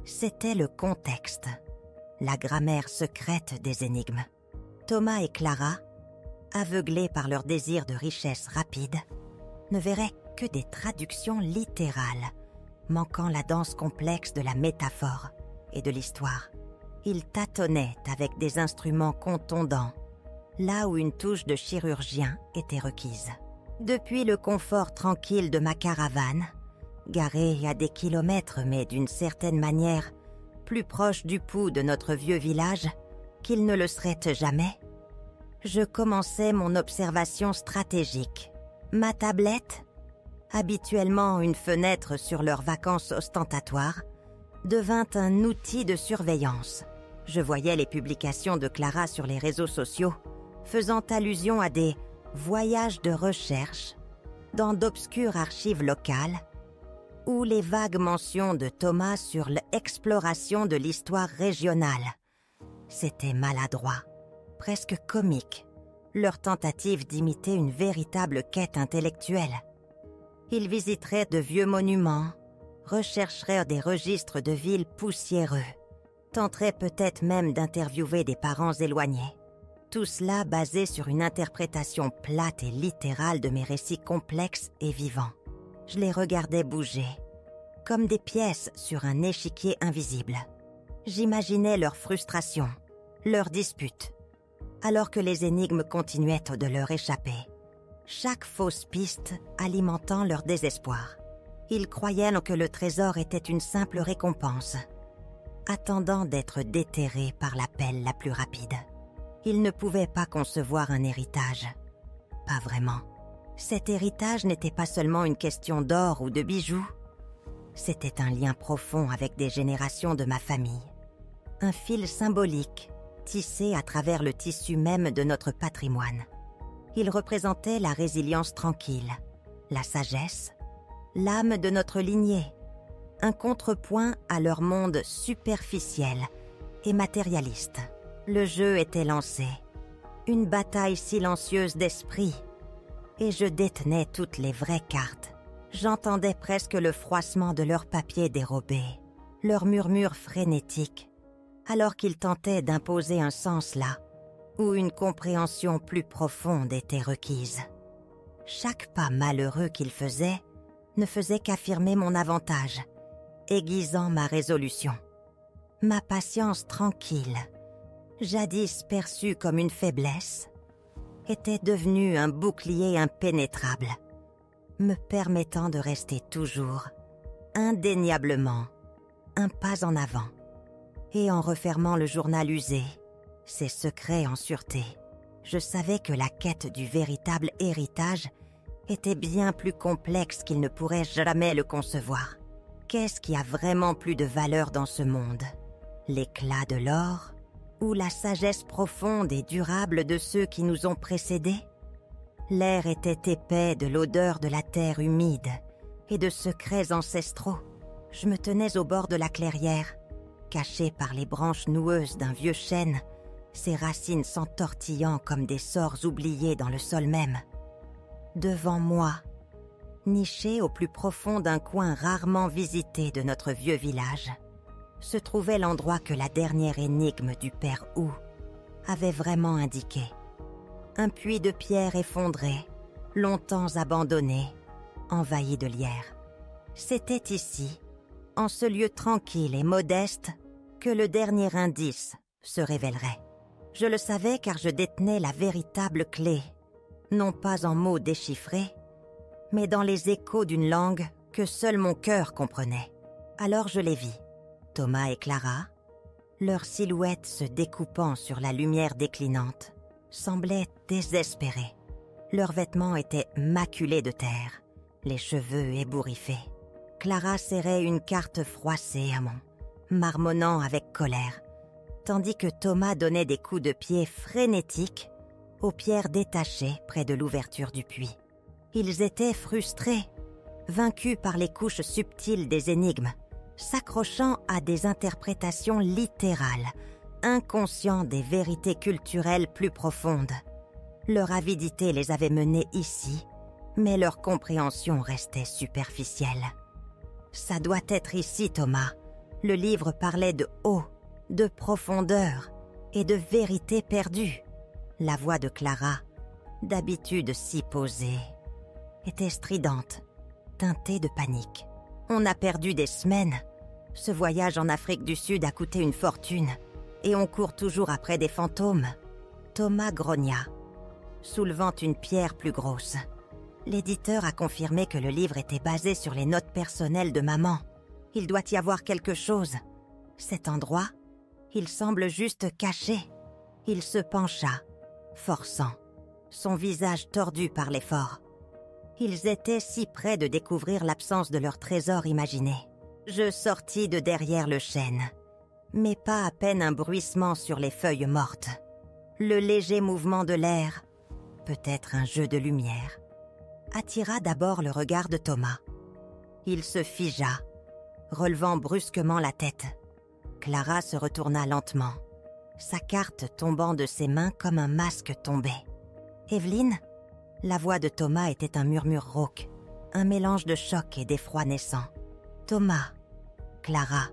C'était le contexte, la grammaire secrète des énigmes. Thomas et Clara, aveuglés par leur désir de richesse rapide, ne verraient que des traductions littérales, manquant la danse complexe de la métaphore et de l'histoire. Ils tâtonnaient avec des instruments contondants, là où une touche de chirurgien était requise. Depuis le confort tranquille de ma caravane, garée à des kilomètres mais d'une certaine manière plus proche du pouls de notre vieux village qu'il ne le serait jamais, je commençais mon observation stratégique. Ma tablette, habituellement une fenêtre sur leurs vacances ostentatoires, devint un outil de surveillance. Je voyais les publications de Clara sur les réseaux sociaux, faisant allusion à des voyages de recherche dans d'obscures archives locales, ou les vagues mentions de Thomas sur l'exploration de l'histoire régionale. C'était maladroit, presque comique, leur tentative d'imiter une véritable quête intellectuelle. Ils visiteraient de vieux monuments, rechercheraient des registres de villes poussiéreux, tenteraient peut-être même d'interviewer des parents éloignés. Tout cela basé sur une interprétation plate et littérale de mes récits complexes et vivants. Je les regardais bouger, comme des pièces sur un échiquier invisible. J'imaginais leur frustration, leurs disputes, alors que les énigmes continuaient de leur échapper. Chaque fausse piste alimentant leur désespoir. Ils croyaient que le trésor était une simple récompense, attendant d'être déterrés par la pelle la plus rapide. Ils ne pouvaient pas concevoir un héritage. Pas vraiment. Cet héritage n'était pas seulement une question d'or ou de bijoux. C'était un lien profond avec des générations de ma famille. Un fil symbolique, tissé à travers le tissu même de notre patrimoine. Il représentait la résilience tranquille, la sagesse, l'âme de notre lignée, un contrepoint à leur monde superficiel et matérialiste. Le jeu était lancé, une bataille silencieuse d'esprit, et je détenais toutes les vraies cartes. J'entendais presque le froissement de leurs papiers dérobés, leurs murmures frénétiques, alors qu'ils tentaient d'imposer un sens là, où une compréhension plus profonde était requise. Chaque pas malheureux qu'ils faisaient ne faisait qu'affirmer mon avantage, aiguisant ma résolution. Ma patience tranquille, jadis perçue comme une faiblesse, était devenue un bouclier impénétrable, me permettant de rester toujours, indéniablement, un pas en avant. Et en refermant le journal usé, ses secrets en sûreté, je savais que la quête du véritable héritage était bien plus complexe qu'il ne pourrait jamais le concevoir. Qu'est-ce qui a vraiment plus de valeur dans ce monde? L'éclat de l'or ou la sagesse profonde et durable de ceux qui nous ont précédés? L'air était épais de l'odeur de la terre humide et de secrets ancestraux. Je me tenais au bord de la clairière, caché par les branches noueuses d'un vieux chêne, ses racines s'entortillant comme des sorts oubliés dans le sol même. Devant moi, niché au plus profond d'un coin rarement visité de notre vieux village, se trouvait l'endroit que la dernière énigme du père Hu avait vraiment indiqué. Un puits de pierre effondré, longtemps abandonné, envahi de lierre. C'était ici, en ce lieu tranquille et modeste, que le dernier indice se révélerait. Je le savais car je détenais la véritable clé, non pas en mots déchiffrés, mais dans les échos d'une langue que seul mon cœur comprenait. Alors je les vis, Thomas et Clara, leurs silhouettes se découpant sur la lumière déclinante, semblaient désespérés. Leurs vêtements étaient maculés de terre, les cheveux ébouriffés. Clara serrait une carte froissée à mon, marmonnant avec colère, tandis que Thomas donnait des coups de pied frénétiques aux pierres détachées près de l'ouverture du puits. Ils étaient frustrés, vaincus par les couches subtiles des énigmes, s'accrochant à des interprétations littérales, inconscients des vérités culturelles plus profondes. Leur avidité les avait menés ici, mais leur compréhension restait superficielle. « Ça doit être ici, Thomas. Le livre parlait de haut, de profondeur et de vérité perdue. » La voix de Clara, d'habitude si posée, était stridente, teintée de panique. On a perdu des semaines. Ce voyage en Afrique du Sud a coûté une fortune et on court toujours après des fantômes. Thomas grogna, soulevant une pierre plus grosse. L'éditeur a confirmé que le livre était basé sur les notes personnelles de maman. Il doit y avoir quelque chose. Cet endroit, il semble juste caché. Il se pencha, forçant, son visage tordu par l'effort. Ils étaient si près de découvrir l'absence de leur trésor imaginé. Je sortis de derrière le chêne, mais pas à peine un bruissement sur les feuilles mortes. Le léger mouvement de l'air, peut-être un jeu de lumière, attira d'abord le regard de Thomas. Il se figea, relevant brusquement la tête. Clara se retourna lentement, sa carte tombant de ses mains comme un masque tombé. « Evelyne ?» La voix de Thomas était un murmure rauque, un mélange de choc et d'effroi naissant. « Thomas, Clara »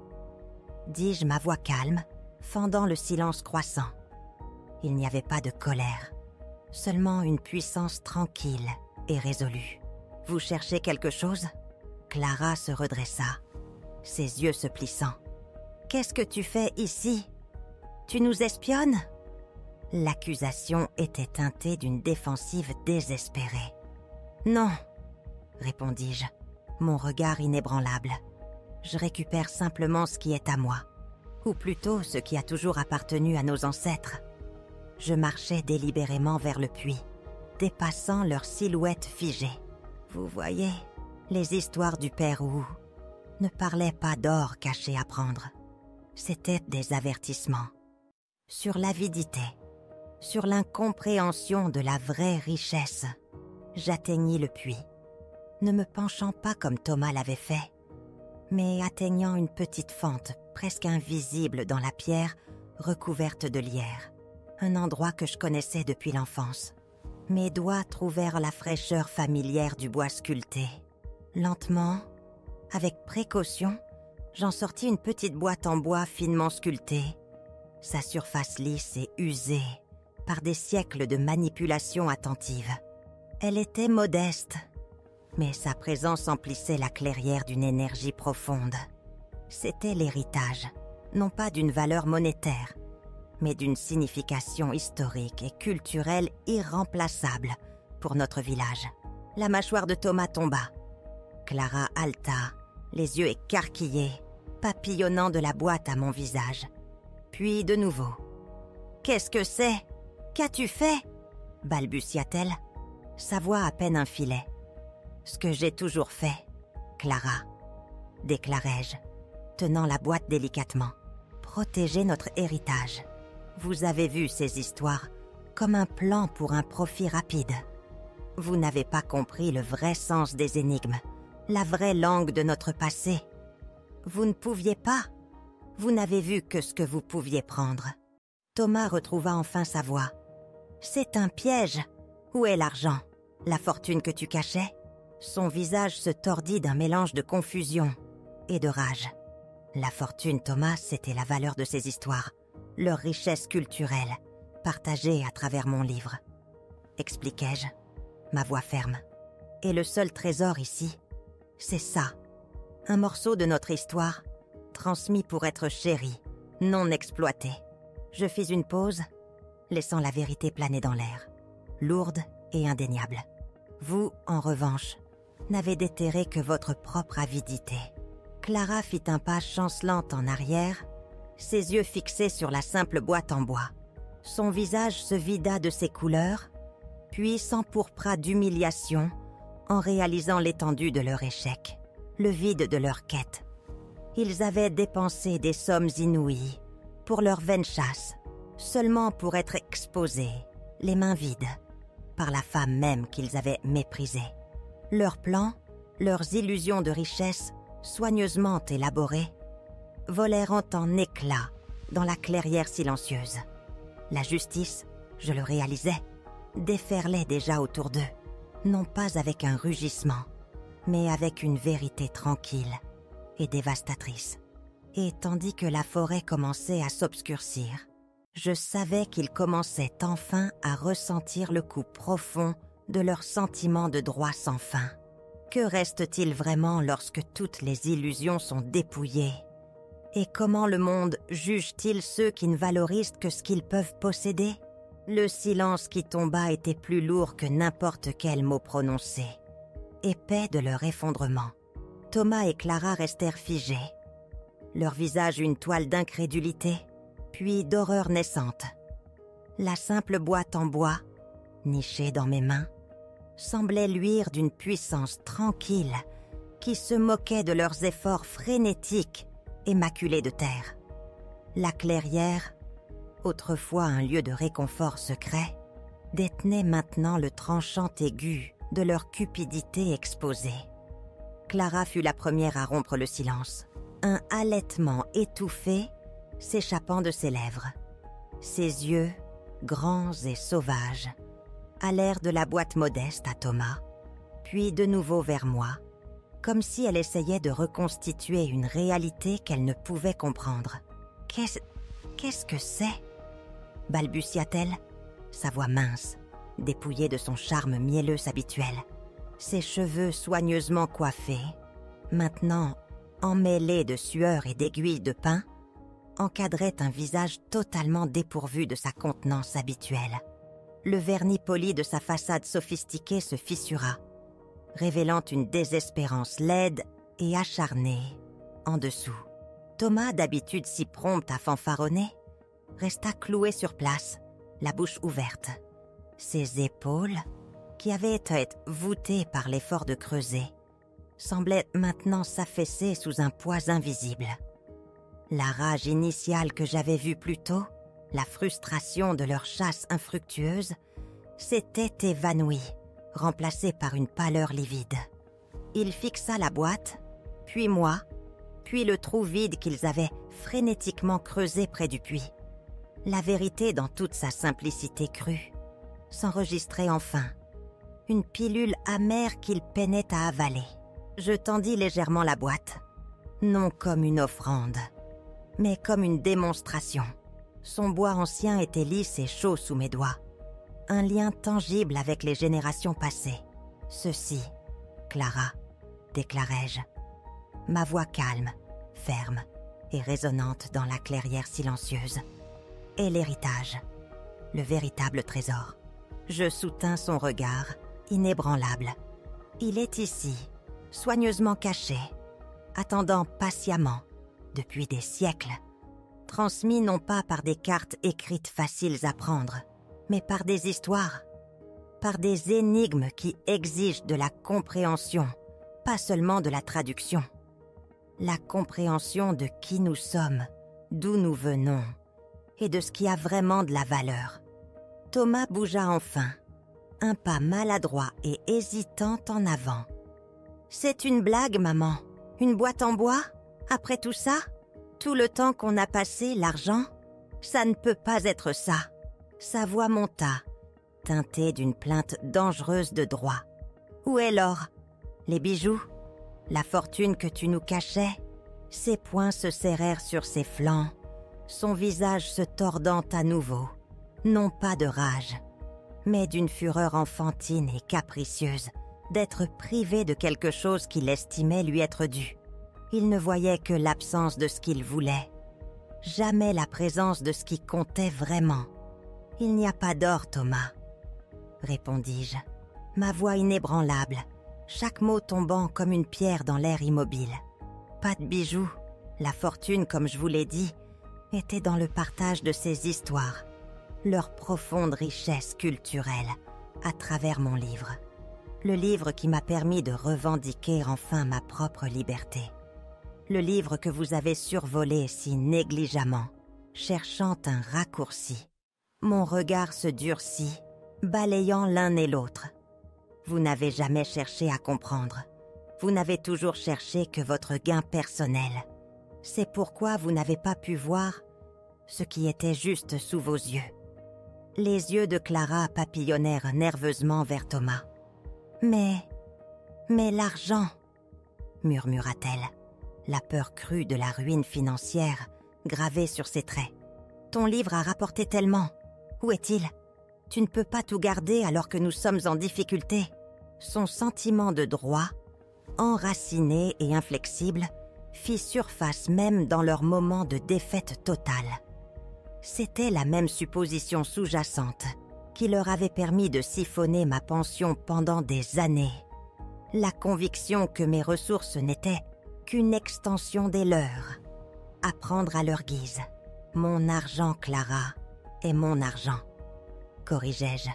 dis-je ma voix calme, fendant le silence croissant. Il n'y avait pas de colère, seulement une puissance tranquille et résolue. « Vous cherchez quelque chose ?» Clara se redressa, ses yeux se plissant. « Qu'est-ce que tu fais ici? Tu nous espionnes ?» L'accusation était teintée d'une défensive désespérée. « Non, » répondis-je, mon regard inébranlable. « Je récupère simplement ce qui est à moi, ou plutôt ce qui a toujours appartenu à nos ancêtres. » Je marchais délibérément vers le puits, dépassant leurs silhouettes figées. Vous voyez, les histoires du Père Wu ne parlaient pas d'or caché à prendre. C'étaient des avertissements sur l'avidité, sur l'incompréhension de la vraie richesse. J'atteignis le puits, ne me penchant pas comme Thomas l'avait fait, mais atteignant une petite fente presque invisible dans la pierre recouverte de lierre, un endroit que je connaissais depuis l'enfance. Mes doigts trouvèrent la fraîcheur familière du bois sculpté. Lentement, avec précaution, j'en sortis une petite boîte en bois finement sculptée, sa surface lisse et usée par des siècles de manipulation attentive. Elle était modeste, mais sa présence emplissait la clairière d'une énergie profonde. C'était l'héritage, non pas d'une valeur monétaire, mais d'une signification historique et culturelle irremplaçable pour notre village. La mâchoire de Thomas tomba. Clara haleta, les yeux écarquillés, papillonnant de la boîte à mon visage. Puis de nouveau. « Qu'est-ce que c'est? Qu'as-tu fait ?» balbutia-t-elle, sa voix à peine un filet. « Ce que j'ai toujours fait, Clara, » déclarai-je, tenant la boîte délicatement. « Protéger notre héritage. Vous avez vu ces histoires comme un plan pour un profit rapide. Vous n'avez pas compris le vrai sens des énigmes, la vraie langue de notre passé. Vous ne pouviez pas. Vous n'avez vu que ce que vous pouviez prendre. » Thomas retrouva enfin sa voix. « C'est un piège. Où est l'argent? La fortune que tu cachais ?» Son visage se tordit d'un mélange de confusion et de rage. La fortune, Thomas, c'était la valeur de ces histoires, leur richesse culturelle, partagée à travers mon livre. Expliquai-je, ma voix ferme. Et le seul trésor ici, c'est ça. Un morceau de notre histoire, transmis pour être chéri, non exploité. Je fis une pause, laissant la vérité planer dans l'air, lourde et indéniable. Vous, en revanche, n'avez déterré que votre propre avidité. Clara fit un pas chancelant en arrière, ses yeux fixés sur la simple boîte en bois. Son visage se vida de ses couleurs, puis s'empourpra d'humiliation en réalisant l'étendue de leur échec, le vide de leur quête. Ils avaient dépensé des sommes inouïes pour leur vaine chasse, seulement pour être exposés, les mains vides, par la femme même qu'ils avaient méprisée. Leurs plans, leurs illusions de richesse, soigneusement élaborées, volèrent en éclats dans la clairière silencieuse. La justice, je le réalisais, déferlait déjà autour d'eux, non pas avec un rugissement, mais avec une vérité tranquille et dévastatrice. Et tandis que la forêt commençait à s'obscurcir, je savais qu'ils commençaient enfin à ressentir le coup profond de leur sentiment de droit sans fin. Que reste-t-il vraiment lorsque toutes les illusions sont dépouillées? Et comment le monde juge-t-il ceux qui ne valorisent que ce qu'ils peuvent posséder? Le silence qui tomba était plus lourd que n'importe quel mot prononcé, épais de leur effondrement. Thomas et Clara restèrent figés, leur visage une toile d'incrédulité, puis d'horreur naissante. La simple boîte en bois, nichée dans mes mains, semblait luire d'une puissance tranquille qui se moquait de leurs efforts frénétiques et maculés de terre. La clairière, autrefois un lieu de réconfort secret, détenait maintenant le tranchant aigu de leur cupidité exposée. Clara fut la première à rompre le silence, un halètement étouffé s'échappant de ses lèvres. Ses yeux, grands et sauvages, allèrent de la boîte modeste à Thomas, puis de nouveau vers moi, comme si elle essayait de reconstituer une réalité qu'elle ne pouvait comprendre. « Qu'est-ce que c'est ?» balbutia-t-elle, sa voix mince, dépouillée de son charme mielleux habituel. Ses cheveux soigneusement coiffés, maintenant emmêlée de sueur et d'aiguilles de pin, encadrait un visage totalement dépourvu de sa contenance habituelle. Le vernis poli de sa façade sophistiquée se fissura, révélant une désespérance laide et acharnée en dessous. Thomas, d'habitude si prompt à fanfaronner, resta cloué sur place, la bouche ouverte. Ses épaules, qui avaient été voûtées par l'effort de creuser, semblaient maintenant s'affaisser sous un poids invisible. La rage initiale que j'avais vue plus tôt, la frustration de leur chasse infructueuse, s'était évanouie, remplacée par une pâleur livide. Il fixa la boîte, puis moi, puis le trou vide qu'ils avaient frénétiquement creusé près du puits. La vérité dans toute sa simplicité crue s'enregistrait enfin, une pilule amère qu'il peinait à avaler. Je tendis légèrement la boîte, non comme une offrande, mais comme une démonstration. Son bois ancien était lisse et chaud sous mes doigts, un lien tangible avec les générations passées. Ceci, Clara, déclarai-je, ma voix calme, ferme et résonnante dans la clairière silencieuse, est l'héritage, le véritable trésor. Je soutins son regard, inébranlable. Il est ici, soigneusement caché, attendant patiemment, depuis des siècles, transmis non pas par des cartes écrites faciles à prendre, mais par des histoires, par des énigmes qui exigent de la compréhension, pas seulement de la traduction. La compréhension de qui nous sommes, d'où nous venons, et de ce qui a vraiment de la valeur. Thomas bougea enfin, un pas maladroit et hésitant en avant. « C'est une blague, maman. Une boîte en bois? Après tout ça? Tout le temps qu'on a passé, l'argent? Ça ne peut pas être ça. » Sa voix monta, teintée d'une plainte dangereuse de droit. « Où est l'or? Les bijoux? La fortune que tu nous cachais? » Ses poings se serrèrent sur ses flancs, son visage se tordant à nouveau, non pas de rage, mais d'une fureur enfantine et capricieuse d'être privé de quelque chose qu'il estimait lui être dû. Il ne voyait que l'absence de ce qu'il voulait, jamais la présence de ce qui comptait vraiment. « Il n'y a pas d'or, Thomas, » répondis-je, ma voix inébranlable, chaque mot tombant comme une pierre dans l'air immobile. Pas de bijoux, la fortune, comme je vous l'ai dit, était dans le partage de ces histoires, leur profonde richesse culturelle, à travers mon livre. Le livre qui m'a permis de revendiquer enfin ma propre liberté. Le livre que vous avez survolé si négligemment, cherchant un raccourci. Mon regard se durcit, balayant l'un et l'autre. Vous n'avez jamais cherché à comprendre. Vous n'avez toujours cherché que votre gain personnel. C'est pourquoi vous n'avez pas pu voir ce qui était juste sous vos yeux. Les yeux de Clara papillonnèrent nerveusement vers Thomas. « Mais l'argent » murmura-t-elle, la peur crue de la ruine financière gravée sur ses traits. « Ton livre a rapporté tellement. Où est-il? Tu ne peux pas tout garder alors que nous sommes en difficulté. » Son sentiment de droit, enraciné et inflexible, fit surface même dans leur moment de défaite totale. C'était la même supposition sous-jacente qui leur avait permis de siphonner ma pension pendant des années. La conviction que mes ressources n'étaient qu'une extension des leurs, à prendre à leur guise. Mon argent, Clara, est mon argent, corrigeai-je,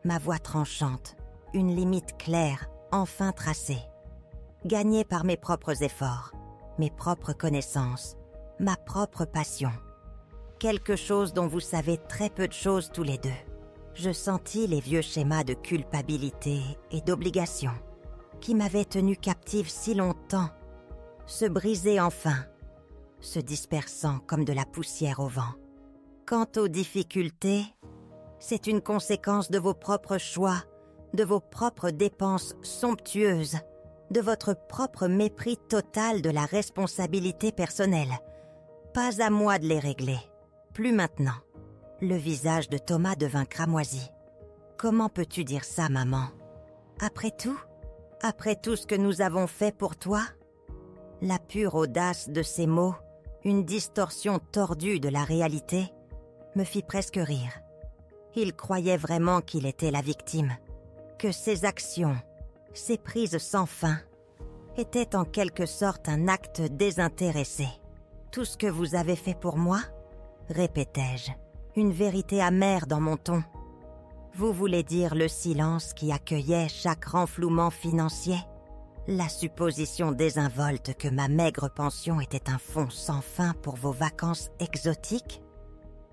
ma voix tranchante, une limite claire, enfin tracée. Gagnée par mes propres efforts, mes propres connaissances, ma propre passion. Quelque chose dont vous savez très peu de choses tous les deux. Je sentis les vieux schémas de culpabilité et d'obligation qui m'avaient tenue captive si longtemps, se briser enfin, se dispersant comme de la poussière au vent. Quant aux difficultés, c'est une conséquence de vos propres choix, de vos propres dépenses somptueuses, de votre propre mépris total de la responsabilité personnelle. Pas à moi de les régler. Plus maintenant. Le visage de Thomas devint cramoisi. Comment peux-tu dire ça, maman? Après tout ce que nous avons fait pour toi? La pure audace de ces mots, une distorsion tordue de la réalité, me fit presque rire. Il croyait vraiment qu'il était la victime, que ses actions, ses prises sans fin, étaient en quelque sorte un acte désintéressé. « Tout ce que vous avez fait pour moi ?» répétai-je, une vérité amère dans mon ton. « Vous voulez dire le silence qui accueillait chaque renflouement financier ? La supposition désinvolte que ma maigre pension était un fonds sans fin pour vos vacances exotiques ?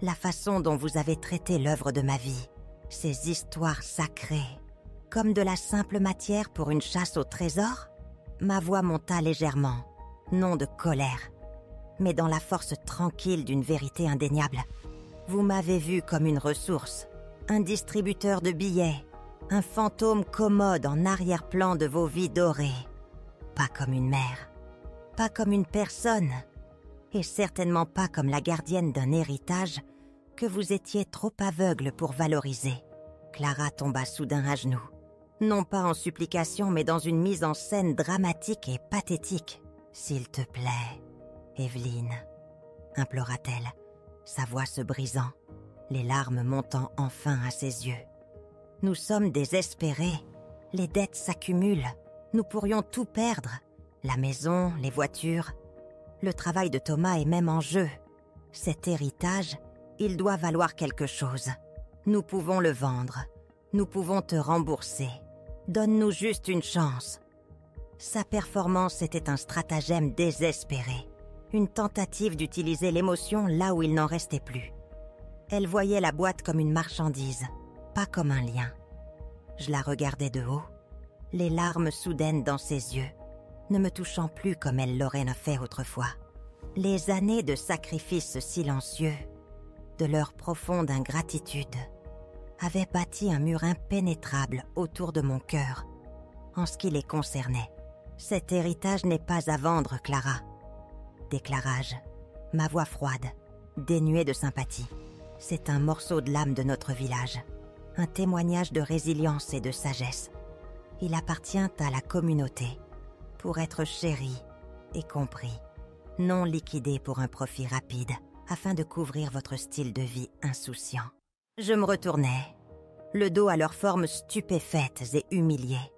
La façon dont vous avez traité l'œuvre de ma vie, ces histoires sacrées, comme de la simple matière pour une chasse au trésor ?» Ma voix monta légèrement, non de colère, mais dans la force tranquille d'une vérité indéniable. Vous m'avez vu comme une ressource, un distributeur de billets, un fantôme commode en arrière-plan de vos vies dorées. Pas comme une mère, pas comme une personne, et certainement pas comme la gardienne d'un héritage que vous étiez trop aveugle pour valoriser. Clara tomba soudain à genoux. Non pas en supplication, mais dans une mise en scène dramatique et pathétique. « S'il te plaît, Evelyne, » implora-t-elle, sa voix se brisant, les larmes montant enfin à ses yeux. « Nous sommes désespérés, les dettes s'accumulent, nous pourrions tout perdre, la maison, les voitures. Le travail de Thomas est même en jeu. Cet héritage, il doit valoir quelque chose. Nous pouvons le vendre, nous pouvons te rembourser. Donne-nous juste une chance. » Sa performance était un stratagème désespéré, une tentative d'utiliser l'émotion là où il n'en restait plus. Elle voyait la boîte comme une marchandise, pas comme un lien. Je la regardais de haut, les larmes soudaines dans ses yeux, ne me touchant plus comme elle l'aurait fait autrefois. Les années de sacrifices silencieux, de leur profonde ingratitude, avaient bâti un mur impénétrable autour de mon cœur. En ce qui les concernait, cet héritage n'est pas à vendre, Clara. Déclarai-je, ma voix froide, dénuée de sympathie. C'est un morceau de l'âme de notre village, un témoignage de résilience et de sagesse. Il appartient à la communauté, pour être chéri et compris, non liquidé pour un profit rapide, afin de couvrir votre style de vie insouciant. Je me retournai, le dos à leurs formes stupéfaites et humiliées.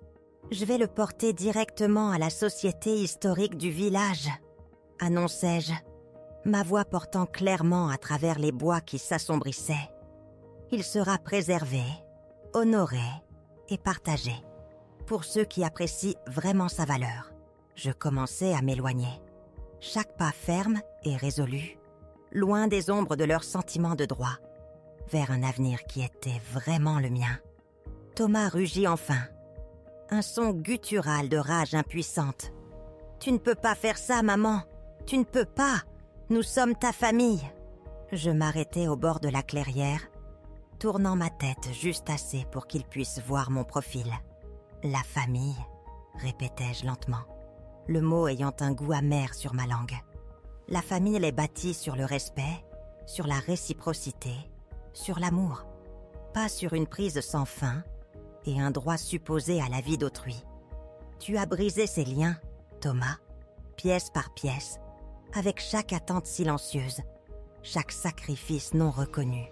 Je vais le porter directement à la société historique du village, annonçai-je, ma voix portant clairement à travers les bois qui s'assombrissaient. Il sera préservé, honoré et partagé, pour ceux qui apprécient vraiment sa valeur. Je commençai à m'éloigner, chaque pas ferme et résolu, loin des ombres de leurs sentiments de droit, vers un avenir qui était vraiment le mien. Thomas rugit enfin, un son guttural de rage impuissante. « Tu ne peux pas faire ça, maman, tu ne peux pas, nous sommes ta famille !» Je m'arrêtai au bord de la clairière, tournant ma tête juste assez pour qu'il puisse voir mon profil. « La famille », répétai-je lentement, le mot ayant un goût amer sur ma langue. La famille est bâtie sur le respect, sur la réciprocité, sur l'amour, pas sur une prise sans fin et un droit supposé à la vie d'autrui. Tu as brisé ces liens, Thomas, pièce par pièce, avec chaque attente silencieuse, chaque sacrifice non reconnu.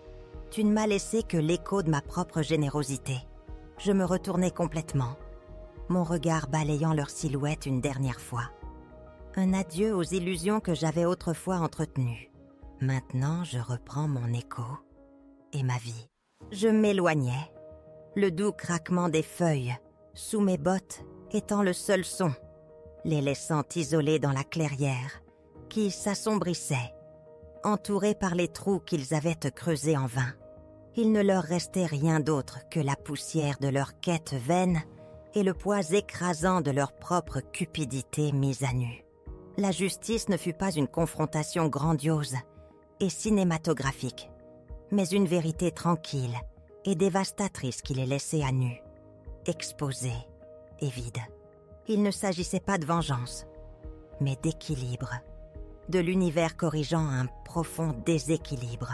Tu ne m'as laissé que l'écho de ma propre générosité. Je me retournai complètement, mon regard balayant leur silhouette une dernière fois. Un adieu aux illusions que j'avais autrefois entretenues. Maintenant, je reprends mon écho et ma vie. Je m'éloignais, le doux craquement des feuilles, sous mes bottes, étant le seul son, les laissant isolés dans la clairière, qui s'assombrissait, entourés par les trous qu'ils avaient creusés en vain. Il ne leur restait rien d'autre que la poussière de leur quête vaine et le poids écrasant de leur propre cupidité mise à nu. La justice ne fut pas une confrontation grandiose et cinématographique, mais une vérité tranquille et dévastatrice qui les laissait à nu, exposés et vides. Il ne s'agissait pas de vengeance, mais d'équilibre, de l'univers corrigeant un profond déséquilibre.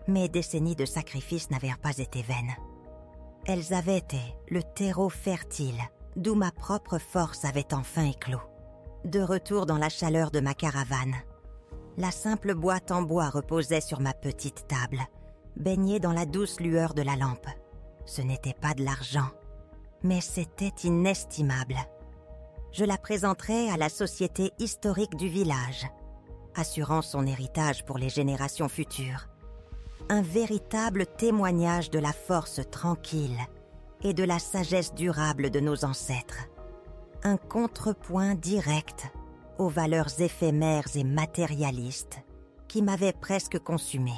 Mes décennies de sacrifices n'avaient pas été vaines. Elles avaient été le terreau fertile d'où ma propre force avait enfin éclos. De retour dans la chaleur de ma caravane, la simple boîte en bois reposait sur ma petite table, baignée dans la douce lueur de la lampe. Ce n'était pas de l'argent, mais c'était inestimable. Je la présenterai à la société historique du village, assurant son héritage pour les générations futures. Un véritable témoignage de la force tranquille et de la sagesse durable de nos ancêtres. Un contrepoint direct aux valeurs éphémères et matérialistes qui m'avaient presque consumé.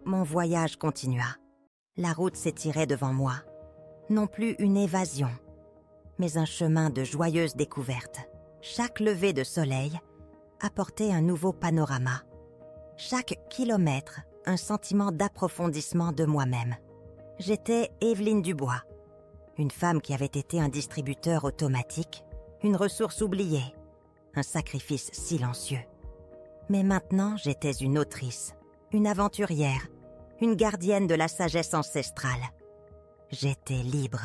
Mon voyage continua. La route s'étirait devant moi. Non plus une évasion, mais un chemin de joyeuses découvertes. Chaque lever de soleil apportait un nouveau panorama. Chaque kilomètre, un sentiment d'approfondissement de moi-même. J'étais Évelyne Dubois, une femme qui avait été un distributeur automatique, une ressource oubliée, un sacrifice silencieux. Mais maintenant, j'étais une autrice, une aventurière, une gardienne de la sagesse ancestrale. J'étais libre.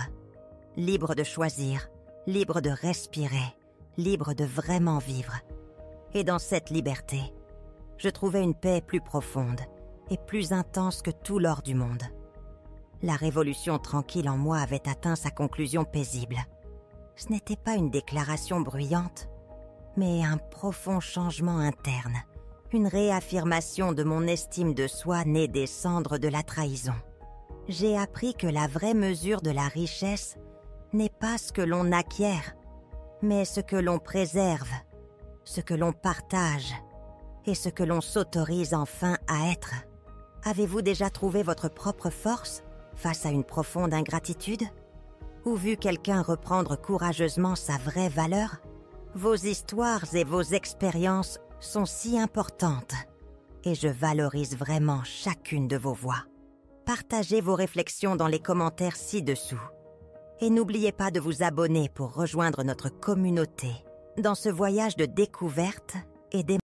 Libre de choisir, libre de respirer, libre de vraiment vivre. Et dans cette liberté, je trouvais une paix plus profonde et plus intense que tout l'or du monde. La révolution tranquille en moi avait atteint sa conclusion paisible. Ce n'était pas une déclaration bruyante, mais un profond changement interne, une réaffirmation de mon estime de soi née des cendres de la trahison. J'ai appris que la vraie mesure de la richesse n'est pas ce que l'on acquiert, mais ce que l'on préserve, ce que l'on partage et ce que l'on s'autorise enfin à être. Avez-vous déjà trouvé votre propre force face à une profonde ingratitude? Ou vu quelqu'un reprendre courageusement sa vraie valeur? Vos histoires et vos expériences sont si importantes et je valorise vraiment chacune de vos voix. Partagez vos réflexions dans les commentaires ci-dessous. Et n'oubliez pas de vous abonner pour rejoindre notre communauté dans ce voyage de découverte et d'émotion.